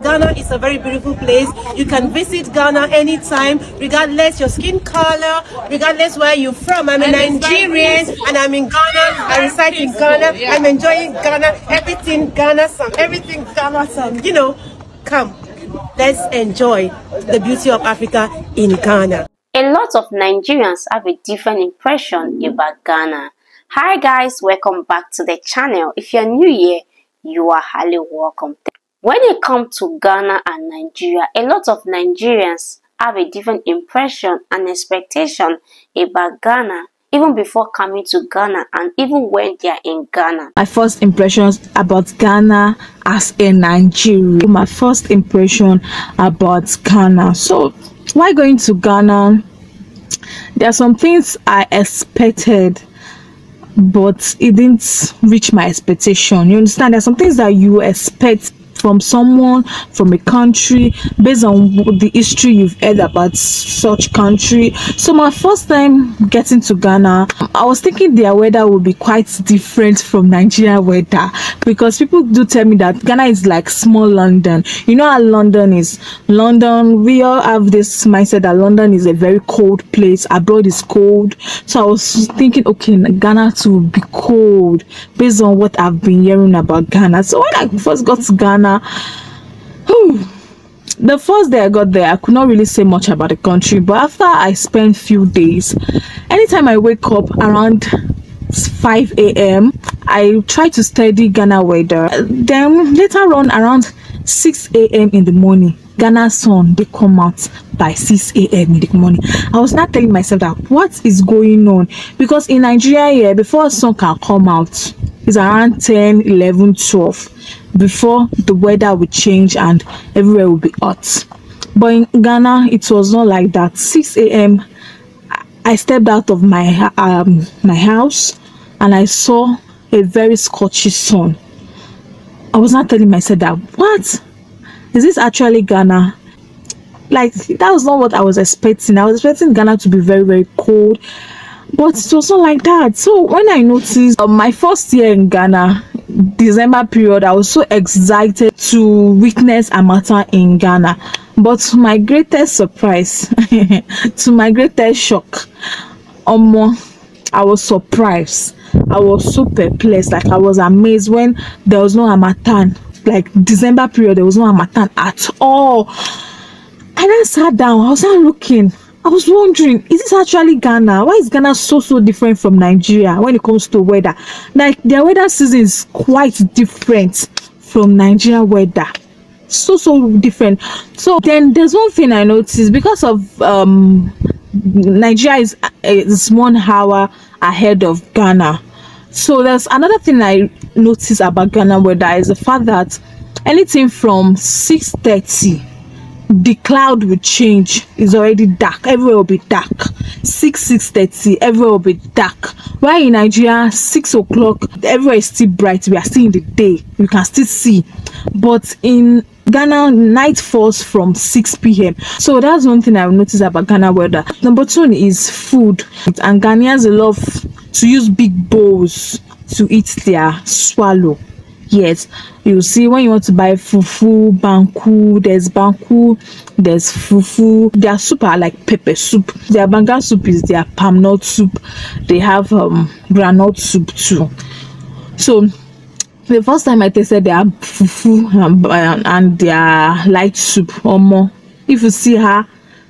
Ghana is a very beautiful place. You can visit Ghana anytime, regardless your skin color, regardless where you're from. I'm a Nigerian and I'm in Ghana. I reside in Ghana. I'm enjoying Ghana. Everything Ghana song. Everything Ghana song. You know, come. Let's enjoy the beauty of Africa in Ghana. A lot of Nigerians have a different impression about Ghana. Hi guys, welcome back to the channel. If you're new here, you are highly welcome. When it comes to Ghana and Nigeria, a lot of Nigerians have a different impression and expectation about Ghana, even before coming to Ghana and even when they are in Ghana. My first impressions about Ghana as a Nigerian. My first impression about Ghana. So, why going to Ghana? There are some things I expected, but it didn't reach my expectation. You understand? There are some things that you expect from someone, from a country, based on the history you've heard about such country. So my first time getting to Ghana, I was thinking their weather would be quite different from Nigerian weather, because people do tell me that Ghana is like small London. You know how London is. London, we all have this mindset that London is a very cold place. Abroad is cold. So I was thinking, okay, Ghana to be cold based on what I've been hearing about Ghana. So when I first got to Ghana, the first day I got there, I could not really say much about the country, but after I spent few days, anytime I wake up around 5 a.m. I try to study Ghana weather. Then later on around 6 a.m. in the morning, Ghana sun they come out by 6 a.m. in the morning. I was not telling myself that what is going on, because in Nigeria here, before sun can come out, it's around 10, 11, 12 before the weather will change and everywhere will be hot. But in Ghana, it was not like that. 6 a.m. I stepped out of my my house and I saw a very scorching sun. I was not telling myself that, what is this actually Ghana? Like, that was not what I was expecting. I was expecting Ghana to be very, very cold, but it was not like that. So when I noticed my first year in Ghana, December period, I was so excited to witness harmattan in Ghana. But to my greatest surprise, to my greatest shock, I was surprised. I was so perplexed. Like, I was amazed when there was no harmattan. Like, December period, there was no harmattan at all. And I sat down. I was not looking. I was wondering, is this actually Ghana? Why is Ghana so different from Nigeria when it comes to weather? Like, their weather season is quite different from Nigeria weather. So different. So then there's one thing I noticed, because of Nigeria is 1 hour ahead of Ghana. So there's another thing I noticed about Ghana weather is the fact that anything from 6:30, the cloud will change. It's already dark. Everywhere will be dark. 6:30, everywhere will be dark. While in Nigeria, 6 o'clock, everywhere is still bright. We are still in the day. You can still see. But in Ghana, night falls from 6 p.m. So that's one thing I've noticed about Ghana weather. Number 2 is food. And Ghanaians love to use big bowls to eat their swallow. Yes, you see, when you want to buy fufu, banku, there's fufu. Their soup are like pepper soup. Their banga soup is their palm nut soup. They have granite soup too. So the first time I tasted their fufu and their light soup, or more, if you see her,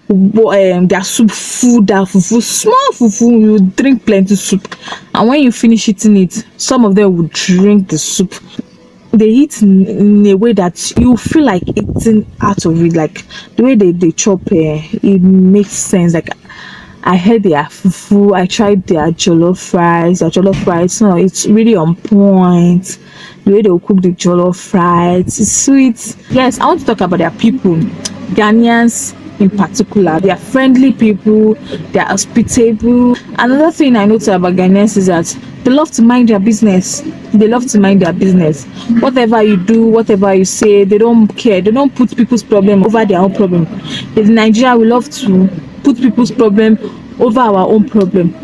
their soup full, that fufu, small fufu, you drink plenty soup, and when you finish eating it, some of them will drink the soup. They eat in a way that you feel like eating out of it. Like the way they chop, it makes sense. Like, I had their fufu, I tried their jollof rice. No, it's really on point. The way they will cook the jollof rice, it's sweet. Yes, I want to talk about their people, Ghanaians in particular. They are friendly people, they are hospitable. Another thing I noticed about Ghanaians is that they love to mind their business. They love to mind their business. Whatever you do, whatever you say, they don't care. They don't put people's problem over their own problem. In Nigeria, we love to put people's problem over our own problem.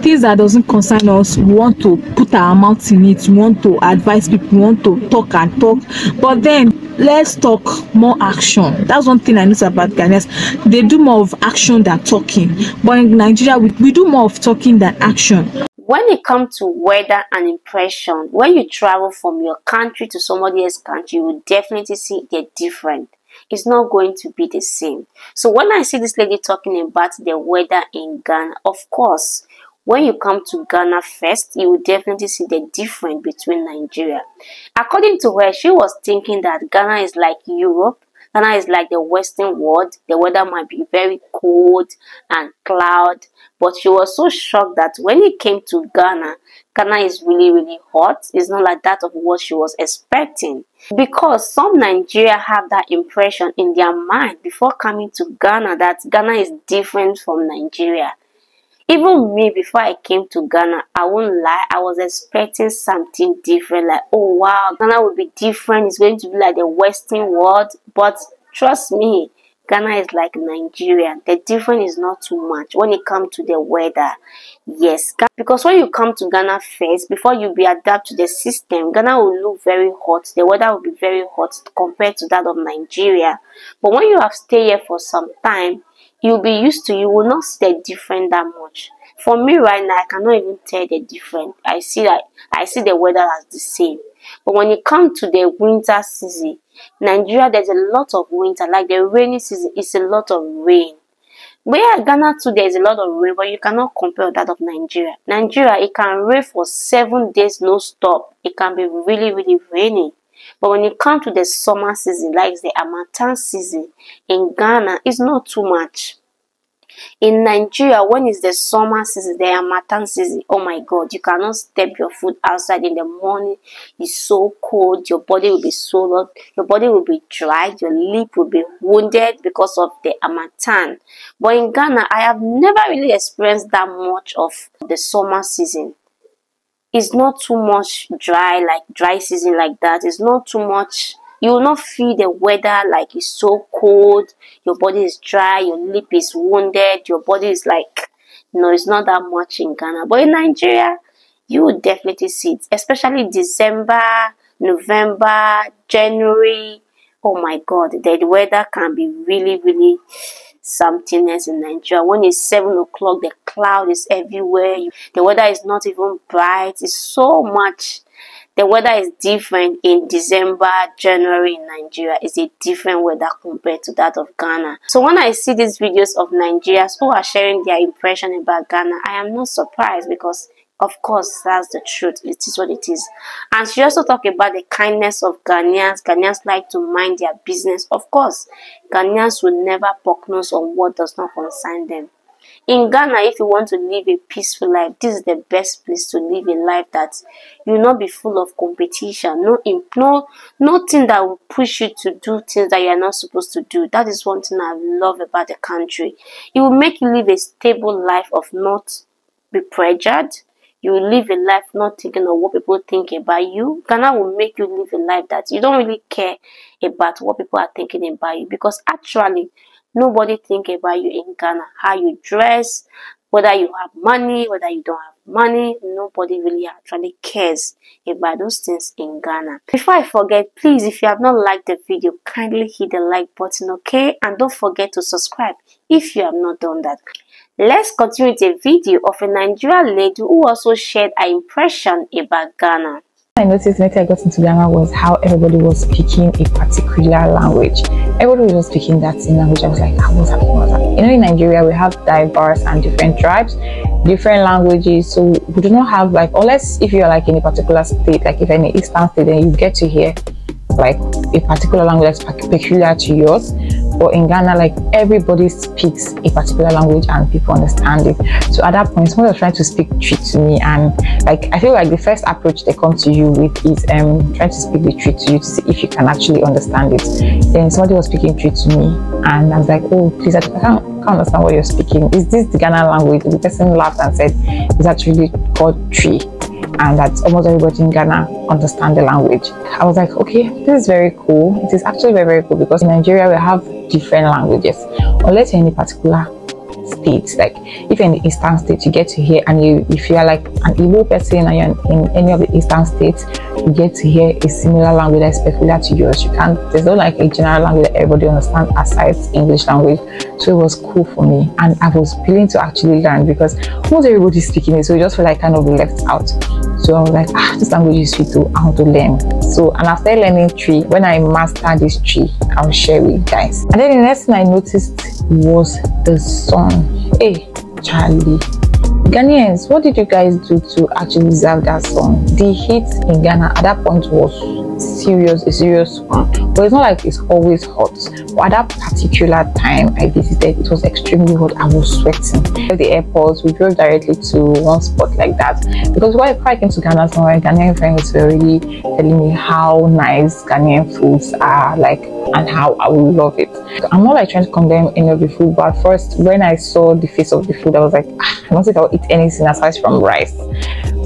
things that doesn't concern us, we want to put our mouth in it, we want to advise people, we want to talk and talk. But then let's talk more action. That's one thing I notice about Ghanaians. They do more of action than talking, but in Nigeria we do more of talking than action. When it comes to weather and impression, when you travel from your country to somebody else's country, you will definitely see they're different. It's not going to be the same. So when I see this lady talking about the weather in Ghana, of course, when you come to Ghana first, you will definitely see the difference between Nigeria. According to her, she was thinking that Ghana is like Europe. Ghana is like the Western world. The weather might be very cold and cloud. But she was so shocked that when it came to Ghana, Ghana is really, really hot. It's not like that of what she was expecting. Because some Nigerians have that impression in their mind before coming to Ghana that Ghana is different from Nigeria. Even me, before I came to Ghana, I won't lie, I was expecting something different. Like, oh wow, Ghana will be different. It's going to be like the Western world. But trust me, Ghana is like Nigeria. The difference is not too much when it comes to the weather. Yes, because when you come to Ghana first, before you be adapt to the system, Ghana will look very hot. The weather will be very hot compared to that of Nigeria. But when you have stayed here for some time, you'll be used to, you will not see the difference that much. For me right now, I cannot even tell the difference. I see the weather as the same. But when it comes to the winter season, Nigeria, there's a lot of winter. Like the rainy season, it's a lot of rain. Where Ghana too, there's a lot of rain, but you cannot compare that of Nigeria. Nigeria, it can rain for 7 days no stop. It can be really, really rainy. But when it comes to the summer season, like the Harmattan season, in Ghana, it's not too much. In Nigeria, when it's the summer season, the Harmattan season, oh my God, you cannot step your foot outside in the morning. It's so cold. Your body will be swollen. Your body will be dry. Your lip will be wounded because of the Harmattan. But in Ghana, I have never really experienced that much of the summer season. It's not too much dry season like that. It's not too much. You will not feel the weather like it's so cold. Your body is dry. Your lip is wounded. Your body is like, no, it's not that much in Ghana. But in Nigeria, you will definitely see it. Especially December, November, January. Oh my God, the weather can be really, really something else in Nigeria. When it's 7 o'clock, the cloud is everywhere. The weather is not even bright. It's so much. The weather is different in December, January in Nigeria. It's a different weather compared to that of Ghana. So when I see these videos of Nigerians who are sharing their impression about Ghana, I am not surprised because, of course, that's the truth. It is what it is. And she also talked about the kindness of Ghanaians. Ghanaians like to mind their business. Of course, Ghanaians will never poke nose on what does not concern them. In Ghana, if you want to live a peaceful life, this is the best place to live a life that you will not be full of competition. Nothing that will push you to do things that you are not supposed to do. That is one thing I love about the country. It will make you live a stable life of not be pressured. You will live a life not thinking of what people think about you. Ghana will make you live a life that you don't really care about what people are thinking about you, because actually nobody think about you in Ghana. How you dress, whether you have money, whether you don't have money, nobody really actually cares about those things in Ghana. Before I forget, please, if you have not liked the video, kindly hit the like button, okay? And don't forget to subscribe if you have not done that. Let's continue with a video of a Nigerian lady who also shared her impression about Ghana. I noticed when I got into Ghana was how everybody was speaking a particular language. Everybody was just speaking that same language. I was like, what's happening? You know, in Nigeria, we have diverse and different tribes, different languages. So we do not have, like, unless if you're like in a particular state, like if you're in an eastern state, then you get to hear like a particular language that's peculiar to yours. But in Ghana, like, everybody speaks a particular language and people understand it. So at that point, someone was trying to speak Twi to me, and like, I feel like the first approach they come to you with is trying to speak the Twi to you to see if you can actually understand it. Then somebody was speaking Twi to me, and I was like, oh please, I can't understand what you're speaking. Is this the Ghana language? The person laughed and said it's actually called Twi, and that almost everybody in Ghana understand the language. I was like, okay, this is very cool. It is actually very, very cool, because in Nigeria we have different languages. Unless you're in a particular states. Like if you're in the eastern states, you get to hear, and if you are like an Igbo person and you're in any of the eastern states, you get to hear a similar language that's peculiar to yours. You can't, there's not like a general language that everybody understands aside English language. So it was cool for me, and I was willing to actually learn because most everybody speaking it, so you just feel like kind of left out. So I was like, this language is sweet too, I want to learn. So, and after learning tree, when I mastered this tree, I'll share with you guys. And then the next thing I noticed was the song. Hey Charlie, Ghanaians, what did you guys do to actually deserve that song? The heat in Ghana at that point was a serious one, but it's not like it's always hot. But at that particular time I visited, it was extremely hot. I was sweating. At the airport, we drove directly to one spot like that, because before I came to Ghana, some of my Ghanaian friends were already telling me how nice Ghanaian foods are, like, and how I would love it. I'm not like trying to condemn any of the food, but first when I saw the face of the food, I was like, I don't think I'll eat anything aside from rice.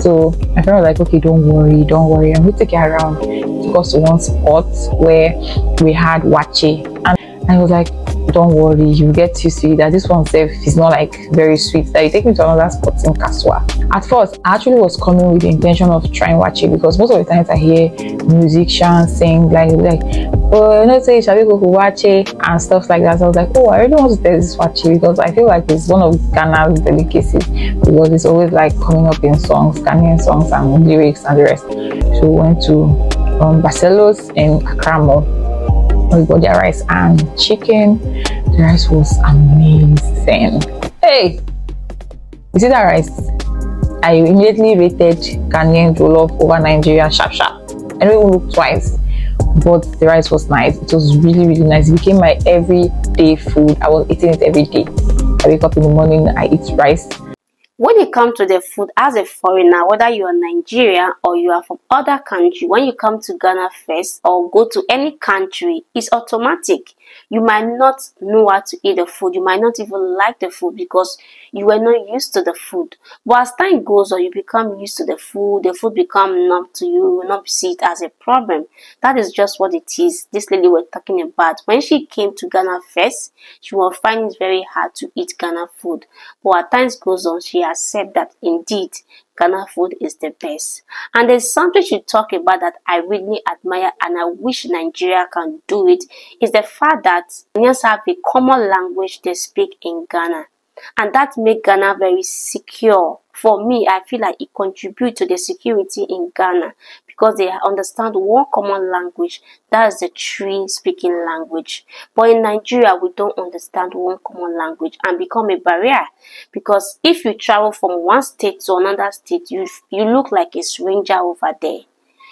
So my friend was like, okay, don't worry, I'm going to take you around. Took us to one spot where we had wache, and I was like, don't worry, you get used to it, that this one safe is not like very sweet, that you take me to another spot in Kaswa. At first I actually was coming with the intention of trying wache, because most of the times I hear musicians sing like oh, you know, say shall we go to wache and stuff like that. So I was like, oh, I really want to taste this wache, because I feel like it's one of Ghana's delicacies, because it's always like coming up in songs, Ghanaian songs and lyrics and the rest. So we went to Barcelos in Accra Mall. We got their rice and chicken. The rice was amazing. Hey, you see that rice? I immediately rated Ghanaian jollof over Nigerian sharp. I don't even look twice, but the rice was nice. It was really, really nice. It became my everyday food. I was eating it every day. I wake up in the morning, I eat rice. When it comes to the food, as a foreigner, whether you are Nigerian or you are from other country, when you come to Ghana first or go to any country, it's automatic. You might not know how to eat the food. You might not even like the food because you were not used to the food. But as time goes on, you become used to the food become numb to you. You will not see it as a problem. That is just what it is. This lady we're talking about, when she came to Ghana first, she will find it very hard to eat Ghana food. But as time goes on, she accepts that indeed Ghana food is the best. And there's something she talked about that I really admire, and I wish Nigeria can do it, is the fact that Ghanaians have a common language they speak in Ghana. And that makes Ghana very secure. For me, I feel like it contributes to the security in Ghana because they understand one common language, that is the Tree speaking language. But in Nigeria, we don't understand one common language and become a barrier, because if you travel from one state to another state, you look like a stranger over there.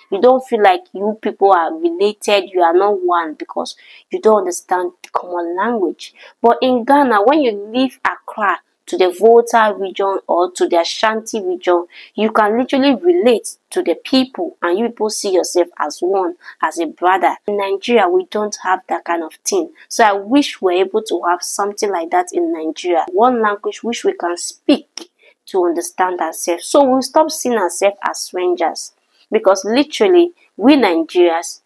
You don't feel like you people are related, you are not one, because you don't understand the common language. But in Ghana, when you leave Accra to the Volta region or to the Ashanti region, you can literally relate to the people and you people see yourself as one, as a brother. In Nigeria, we don't have that kind of thing. So I wish we're able to have something like that in Nigeria. One language which we can speak to understand ourselves. So we'll stop seeing ourselves as strangers. Because literally, we Nigerians,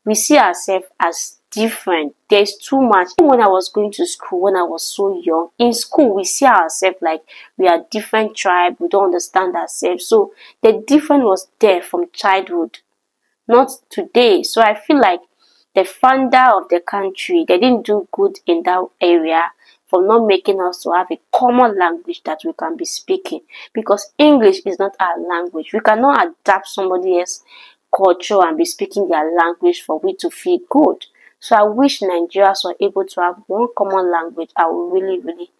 we see ourselves as different. There's too much. When I was going to school, when I was so young, in school, we see ourselves like we are different tribe. We don't understand ourselves. So the difference was there from childhood, not today. So I feel like the founder of the country, they didn't do good in that area for not making us to have a common language that we can be speaking, because English is not our language. We cannot adapt somebody else's culture and be speaking their language for we to feel good. So I wish Nigerians were able to have one common language. I would really, really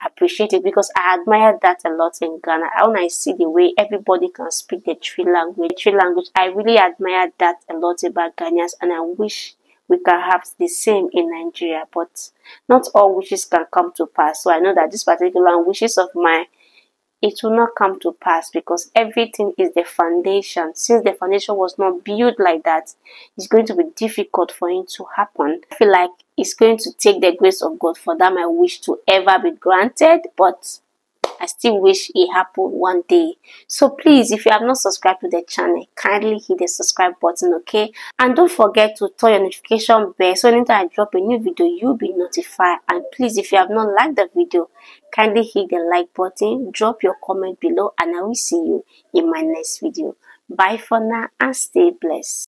appreciate it, because I admire that a lot in Ghana. When I see the way everybody can speak the Tree language, I really admire that a lot about Ghanaians, and I wish we can have the same in Nigeria. But not all wishes can come to pass. So I know that this particular wishes of mine, it will not come to pass, because everything is the foundation. Since the foundation was not built like that, it's going to be difficult for it to happen. I feel like it's going to take the grace of God for that my wish to ever be granted, but I still wish it happened one day. So please, if you have not subscribed to the channel, kindly hit the subscribe button, okay? And don't forget to turn your notification bell so anytime I drop a new video, you'll be notified. And please, if you have not liked the video, kindly hit the like button, drop your comment below, and I will see you in my next video. Bye for now and stay blessed.